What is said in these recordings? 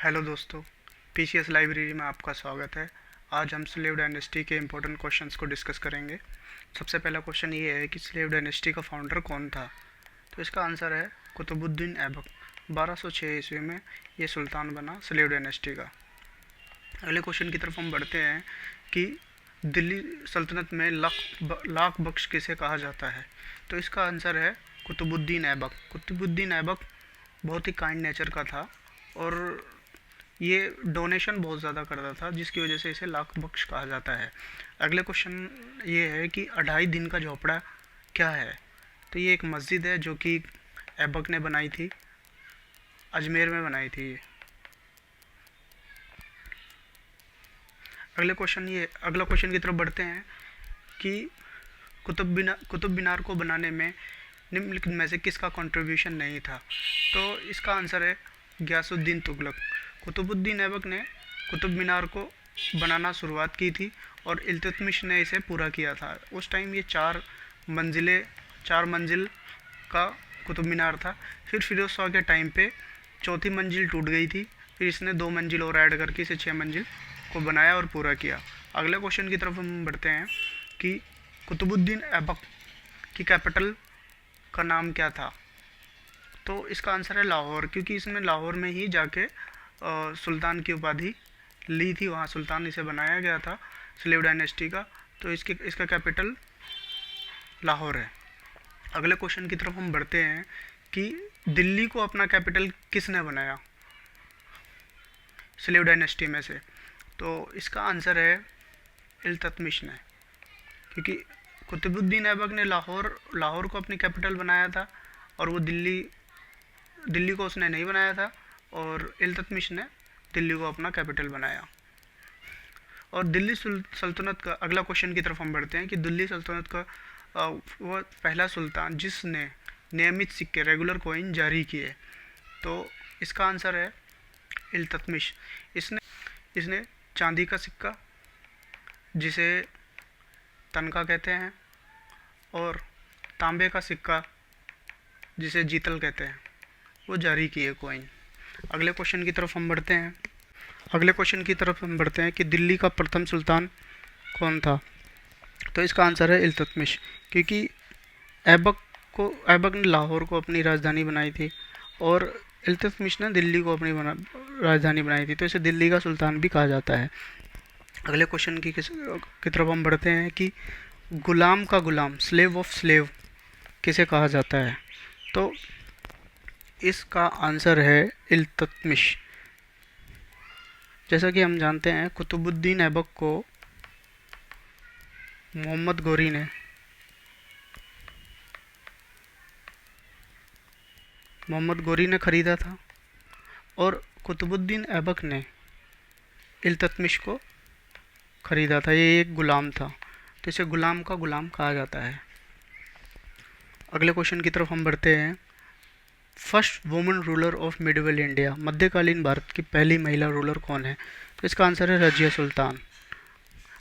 Hello दोस्तों, PCS library में आपका स्वागत है। आज हम स्लेव डायनेस्टी के इम्पोर्टेंट क्वेश्चंस को डिस्कस करेंगे। सबसे पहला क्वेश्चन ये है कि स्लेव डायनेस्टी का फाउंडर कौन था। तो इसका आंसर है कुतुबुद्दीन ऐबक। 1206 ईस्वी में ये सुल्तान बना स्लेव डायनेस्टी का। अगले क्वेश्चन की तरफ हम बढ़ते हैं कि दिल्ली सल्तनत में लाख बख्श किसे कहा जाता है। तो इसका आंसर है कुतुबुद्दीन ऐबक। कुतुबुद्दीन ऐबक बहुत ही काइंड नेचर का था और ये डोनेशन बहुत ज़्यादा करता था, जिसकी वजह से इसे लाख बख्श कहा जाता है। अगले क्वेश्चन ये है कि 2.5 दिन का झोपड़ा क्या है। तो ये एक मस्जिद है जो कि ऐबक ने बनाई थी, अजमेर में बनाई थी ये। अगला क्वेश्चन की तरफ बढ़ते हैं कि कुतुब मीनार को बनाने में निम्नलिखित में से किसका कंट्रीब्यूशन नहीं था। तो इसका आंसर है गयासुद्दीन तुगलक। कुतुबुद्दीन ऐबक ने कुतुब मीनार को बनाना शुरुआत की थी और इल्तुतमिश ने इसे पूरा किया था। उस टाइम ये 4 मंजिल का कुतुब मीनार था। फिर फिरोज शाह के टाइम पे चौथी मंजिल टूट गई थी, फिर इसने 2 मंजिल और ऐड करके इसे 6 मंजिल को बनाया और पूरा किया। अगले क्वेश्चन की तरफ हम बढ़ते हैं कि कुतुबुद्दीन ऐबक की कैपिटल का नाम क्या था। तो इसका आंसर है लाहौर, क्योंकि इसने लाहौर में ही जाके सुल्तान की उपाधि ली थी। वहाँ सुल्तान इसे बनाया गया था स्लेव डायनेस्टी का। तो इसका कैपिटल लाहौर है। अगले क्वेश्चन की तरफ हम बढ़ते हैं कि दिल्ली को अपना कैपिटल किसने बनाया स्लेव डायनेस्टी में से। तो इसका आंसर है इल्तुतमिश ने, क्योंकि कुतुबुद्दीन ऐबक ने लाहौर को अपनी कैपिटल बनाया था और वो दिल्ली को उसने नहीं बनाया था, और इल्तुतमिश ने दिल्ली को अपना कैपिटल बनाया। और दिल्ली सल्तनत का अगला क्वेश्चन की तरफ हम बढ़ते हैं कि दिल्ली सल्तनत का वो पहला सुल्तान जिसने नियमित सिक्के रेगुलर कॉइन जारी किए। तो इसका आंसर है इल्तुतमिश। इसने चांदी का सिक्का, जिसे तनका कहते हैं, और तांबे का सिक्का, जिसे जीतल कहते हैं, वो जारी किए कॉइन। अगले क्वेश्चन की तरफ हम बढ़ते हैं कि दिल्ली का प्रथम सुल्तान कौन था। तो इसका आंसर है इल्तुतमिश, क्योंकि ऐबक ने लाहौर को अपनी राजधानी बनाई थी और इल्तुतमिश ने दिल्ली को अपनी राजधानी बनाई थी। तो इसे दिल्ली का सुल्तान भी कहा जाता है। अगले क्वेश्चन की तरफ हम बढ़ते हैं कि गुलाम का गुलाम, स्लेव ऑफ स्लेव किसे कहा जाता है। तो इसका आंसर है इल्तुतमिश। जैसा कि हम जानते हैं, कुतुबुद्दीन ऐबक को मोहम्मद गोरी ने ख़रीदा था और कुतुबुद्दीन ऐबक ने इल्तुतमिश को ख़रीदा था। ये एक गुलाम था, तो इसे गुलाम का गुलाम कहा जाता है। अगले क्वेश्चन की तरफ हम बढ़ते हैं। First women ruler of medieval India, मध्यकालीन भारत की पहली महिला रूलर कौन है। तो इसका आंसर है रजिया सुल्तान।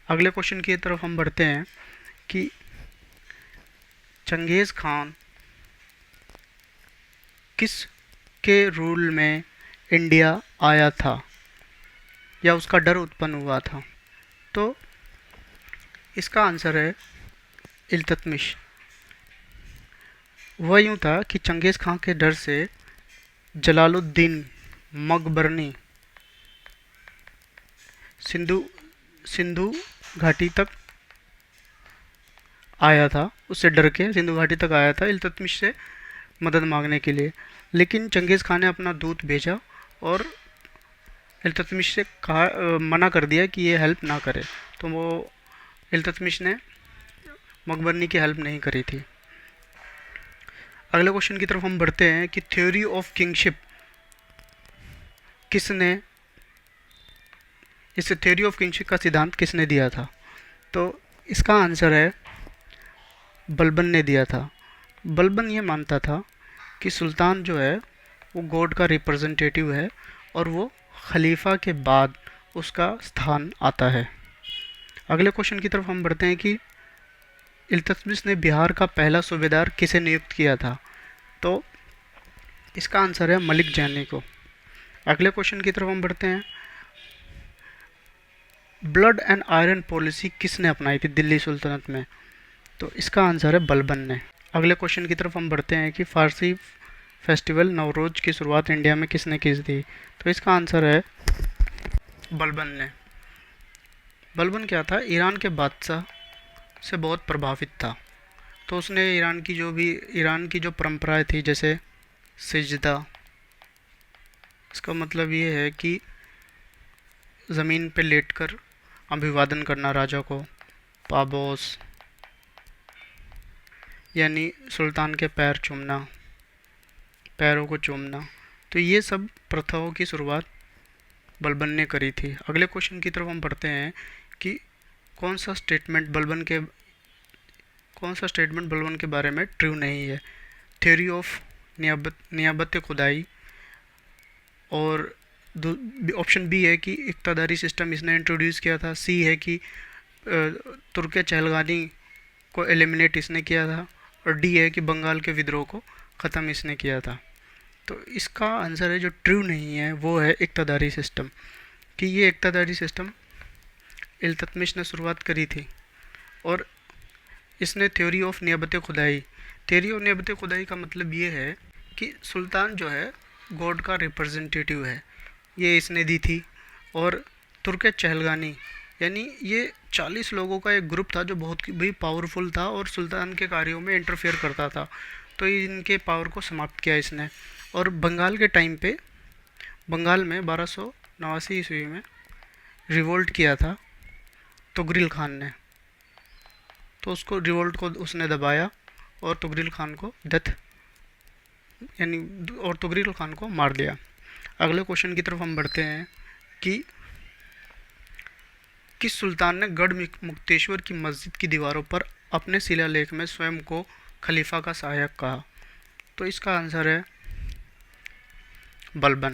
अगले क्वेश्चन की तरफ हम बढ़ते हैं कि चंगेज़ खान किस के रूल में इंडिया आया था या उसका डर उत्पन्न हुआ था। तो इसका आंसर है इल्तुतमिश। वह यूँ था कि चंगेज़ खान के डर से जलालुद्दीन मकबरनी सिंधु घाटी तक आया था। उससे डर के सिंधु घाटी तक आया था इल्तुतमिश से मदद मांगने के लिए, लेकिन चंगेज़ खान ने अपना दूत भेजा और इल्तुतमिश से मना कर दिया कि ये हेल्प ना करे। तो वो इल्तुतमिश ने मकबरनी की हेल्प नहीं करी थी। अगले क्वेश्चन की तरफ हम बढ़ते हैं कि थ्योरी ऑफ किंगशिप इस थ्योरी ऑफ किंगशिप का सिद्धांत किसने दिया था। तो इसका आंसर है बलबन ने दिया था। बलबन ये मानता था कि सुल्तान जो है वो गॉड का रिप्रेजेंटेटिव है और वो खलीफा के बाद उसका स्थान आता है। अगले क्वेश्चन की तरफ हम बढ़ते हैं कि इल्तुतमिश ने बिहार का पहला सूबेदार किसे नियुक्त किया था। तो इसका आंसर है मलिक जानी को। अगले क्वेश्चन की तरफ हम बढ़ते हैं। ब्लड एंड आयरन पॉलिसी किसने अपनाई थी दिल्ली सुल्तनत में? तो इसका आंसर है बलबन ने। अगले क्वेश्चन की तरफ हम बढ़ते हैं कि फारसी फेस्टिवल नवरोज की शुरुआत इंडिया में किसने की थी? तो इसका आंसर है बलबन ने। बलबन क्या था, ईरान के बादशाह से बहुत प्रभावित था, तो उसने ईरान की जो परंपराएं थी, जैसे सिजदा, इसका मतलब ये है कि ज़मीन पे लेटकर अभिवादन करना राजा को, पाबोस यानी सुल्तान के पैर चूमना, पैरों को चूमना, तो ये सब प्रथाओं की शुरुआत बलबन ने करी थी। अगले क्वेश्चन की तरफ हम बढ़ते हैं कि कौन सा स्टेटमेंट बलबन के बारे में ट्रू नहीं है? थ्योरी ऑफ नियाबत खुदाई, और ऑप्शन बी है कि इक्तादारी सिस्टम इसने इंट्रोड्यूस किया था, सी है कि तुर्के चहलगानी को एलिमिनेट इसने किया था, और डी है कि बंगाल के विद्रोह को ख़त्म इसने किया था। तो इसका आंसर है जो ट्रू नहीं है वो है इक्तादारी सिस्टम, कि ये इक्तादारी सिस्टम इल्तुतमिश ने शुरुआत करी थी, और इसने थ्योरी ऑफ नियाबत खुदाई का मतलब ये है कि सुल्तान जो है गॉड का रिप्रेजेंटेटिव है, ये इसने दी थी। और तुर्क चहलगानी यानी ये 40 लोगों का एक ग्रुप था जो बहुत भी पावरफुल था और सुल्तान के कार्यों में इंटरफेयर करता था, तो इनके पावर को समाप्त किया इसने। और बंगाल के टाइम पे बंगाल में 1289 ईस्वी में रिवोल्ट किया था तुगरिल खान ने, तो उसको रिवोल्ट को उसने दबाया और तुगरिल खान को तुगरिल खान को मार दिया। अगले क्वेश्चन की तरफ हम बढ़ते हैं कि किस सुल्तान ने गढ़ मुक्तेश्वर की मस्जिद की दीवारों पर अपने शिलालेख में स्वयं को खलीफा का सहायक कहा? तो इसका आंसर है बलबन।